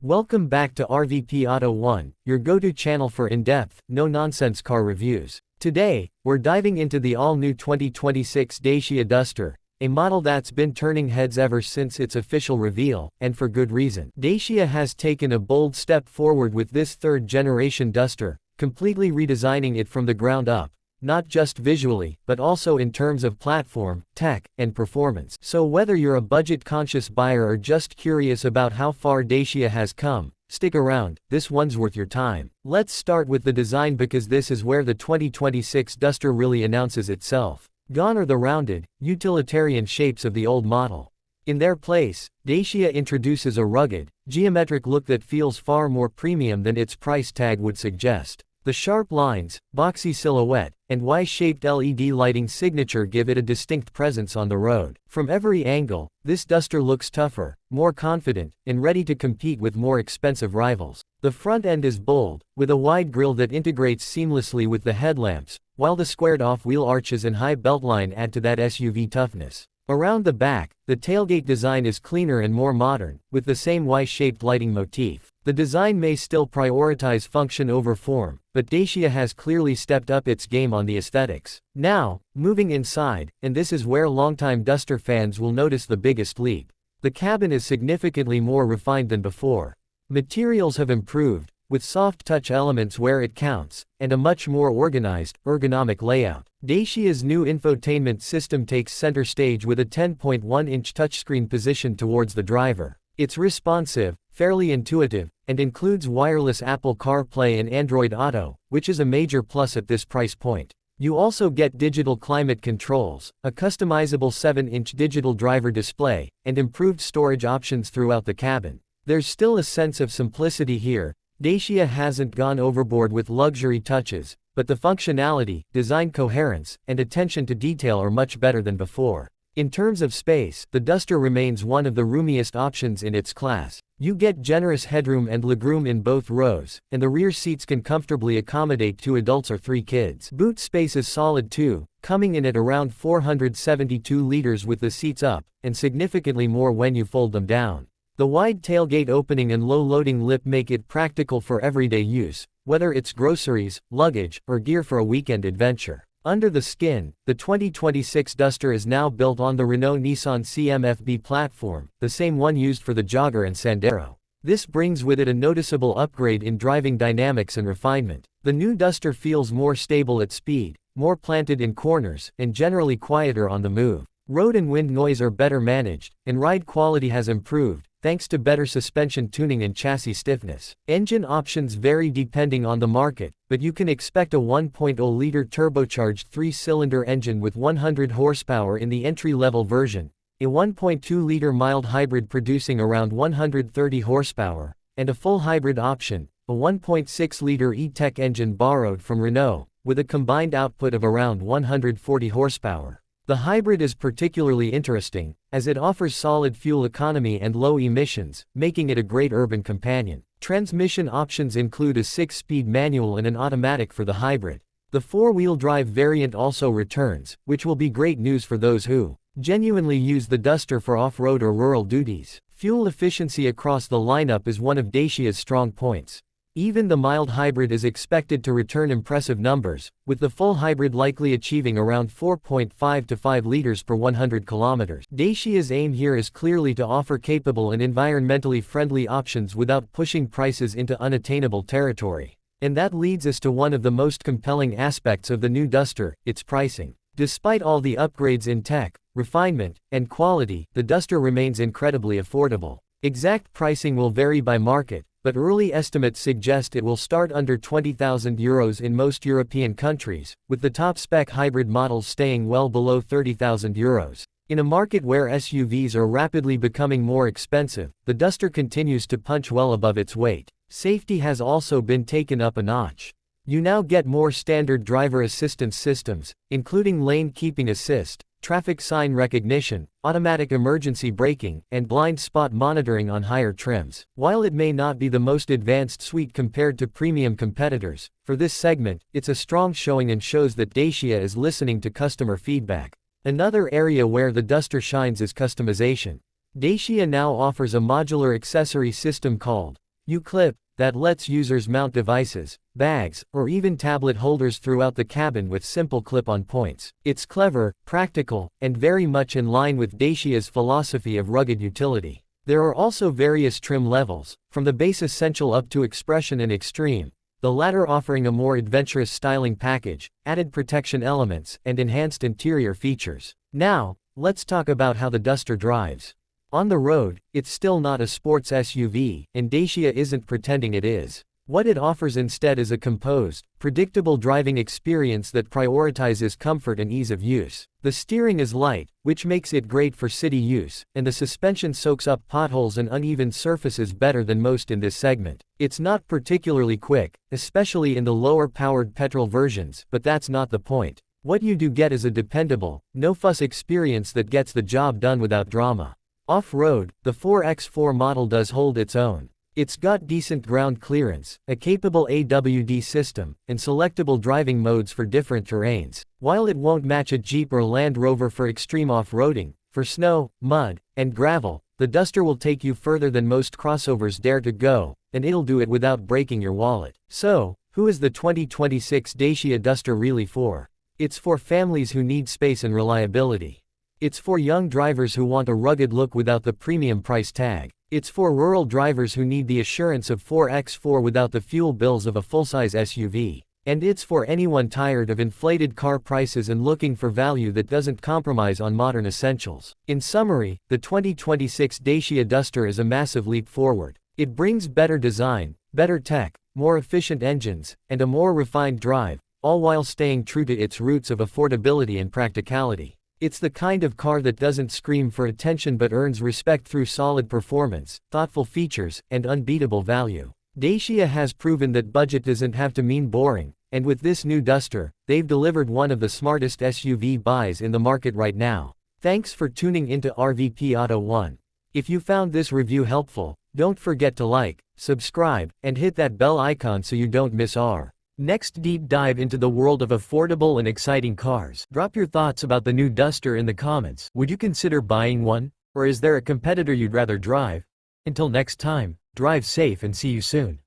Welcome back to RVP Auto1, your go-to channel for in-depth, no-nonsense car reviews. Today, we're diving into the all-new 2026 Dacia Duster, a model that's been turning heads ever since its official reveal, and for good reason. Dacia has taken a bold step forward with this third-generation Duster, completely redesigning it from the ground up, not just visually, but also in terms of platform, tech, and performance. So whether you're a budget-conscious buyer or just curious about how far Dacia has come, stick around, this one's worth your time. Let's start with the design because this is where the 2026 Duster really announces itself. Gone are the rounded, utilitarian shapes of the old model. In their place, Dacia introduces a rugged, geometric look that feels far more premium than its price tag would suggest. The sharp lines, boxy silhouette, and Y-shaped LED lighting signature give it a distinct presence on the road. From every angle, this Duster looks tougher, more confident, and ready to compete with more expensive rivals. The front end is bold, with a wide grille that integrates seamlessly with the headlamps, while the squared-off wheel arches and high beltline add to that SUV toughness. Around the back, the tailgate design is cleaner and more modern, with the same Y-shaped lighting motif. The design may still prioritize function over form, but Dacia has clearly stepped up its game on the aesthetics. Now, moving inside, and this is where longtime Duster fans will notice the biggest leap. The cabin is significantly more refined than before. Materials have improved, with soft touch elements where it counts, and a much more organized, ergonomic layout. Dacia's new infotainment system takes center stage with a 10.1-inch touchscreen positioned towards the driver. It's responsive, fairly intuitive, and includes wireless Apple CarPlay and Android Auto, which is a major plus at this price point. You also get digital climate controls, a customizable 7-inch digital driver display, and improved storage options throughout the cabin. There's still a sense of simplicity here. Dacia hasn't gone overboard with luxury touches, but the functionality, design coherence, and attention to detail are much better than before. In terms of space, the Duster remains one of the roomiest options in its class. You get generous headroom and legroom in both rows, and the rear seats can comfortably accommodate 2 adults or 3 kids. Boot space is solid too, coming in at around 472 liters with the seats up, and significantly more when you fold them down. The wide tailgate opening and low-loading lip make it practical for everyday use, whether it's groceries, luggage, or gear for a weekend adventure. Under the skin, the 2026 Duster is now built on the Renault-Nissan CMF-B platform, the same one used for the Jogger and Sandero. This brings with it a noticeable upgrade in driving dynamics and refinement. The new Duster feels more stable at speed, more planted in corners, and generally quieter on the move. Road and wind noise are better managed, and ride quality has improved, thanks to better suspension tuning and chassis stiffness. Engine options vary depending on the market, but you can expect a 1.0-liter turbocharged 3-cylinder engine with 100 horsepower in the entry-level version, a 1.2-liter mild hybrid producing around 130 horsepower, and a full hybrid option, a 1.6-liter E-Tech engine borrowed from Renault, with a combined output of around 140 horsepower. The hybrid is particularly interesting, as it offers solid fuel economy and low emissions, making it a great urban companion. Transmission options include a 6-speed manual and an automatic for the hybrid. The 4-wheel drive variant also returns, which will be great news for those who genuinely use the Duster for off-road or rural duties. Fuel efficiency across the lineup is one of Dacia's strong points. Even the mild hybrid is expected to return impressive numbers, with the full hybrid likely achieving around 4.5 to 5 liters per 100 kilometers. Dacia's aim here is clearly to offer capable and environmentally friendly options without pushing prices into unattainable territory. And that leads us to one of the most compelling aspects of the new Duster, its pricing. Despite all the upgrades in tech, refinement, and quality, the Duster remains incredibly affordable. Exact pricing will vary by market, but early estimates suggest it will start under €20,000 in most European countries, with the top-spec hybrid models staying well below €30,000. In a market where SUVs are rapidly becoming more expensive, the Duster continues to punch well above its weight. Safety has also been taken up a notch. You now get more standard driver assistance systems, including lane keeping assist, traffic sign recognition, automatic emergency braking, and blind spot monitoring on higher trims. While it may not be the most advanced suite compared to premium competitors, for this segment, it's a strong showing and shows that Dacia is listening to customer feedback. Another area where the Duster shines is customization. Dacia now offers a modular accessory system called U-clip, that lets users mount devices, bags, or even tablet holders throughout the cabin with simple clip-on points. It's clever, practical, and very much in line with Dacia's philosophy of rugged utility. There are also various trim levels, from the base Essential up to Expression and Extreme, the latter offering a more adventurous styling package, added protection elements, and enhanced interior features. Now, let's talk about how the Duster drives. On the road, it's still not a sports SUV, and Dacia isn't pretending it is. What it offers instead is a composed, predictable driving experience that prioritizes comfort and ease of use. The steering is light, which makes it great for city use, and the suspension soaks up potholes and uneven surfaces better than most in this segment. It's not particularly quick, especially in the lower-powered petrol versions, but that's not the point. What you do get is a dependable, no-fuss experience that gets the job done without drama. Off-road, the 4X4 model does hold its own. It's got decent ground clearance, a capable AWD system, and selectable driving modes for different terrains. While it won't match a Jeep or Land Rover for extreme off-roading, for snow, mud, and gravel, the Duster will take you further than most crossovers dare to go, and it'll do it without breaking your wallet. So, who is the 2026 Dacia Duster really for? It's for families who need space and reliability. It's for young drivers who want a rugged look without the premium price tag. It's for rural drivers who need the assurance of 4x4 without the fuel bills of a full-size SUV. And it's for anyone tired of inflated car prices and looking for value that doesn't compromise on modern essentials. In summary, the 2026 Dacia Duster is a massive leap forward. It brings better design, better tech, more efficient engines, and a more refined drive, all while staying true to its roots of affordability and practicality. It's the kind of car that doesn't scream for attention but earns respect through solid performance, thoughtful features, and unbeatable value. Dacia has proven that budget doesn't have to mean boring, and with this new Duster, they've delivered one of the smartest SUV buys in the market right now. Thanks for tuning into RVP Auto 1. If you found this review helpful, don't forget to like, subscribe, and hit that bell icon so you don't miss our next deep dive into the world of affordable and exciting cars. Drop your thoughts about the new Duster in the comments. Would you consider buying one? Or is there a competitor you'd rather drive? Until next time, drive safe and see you soon.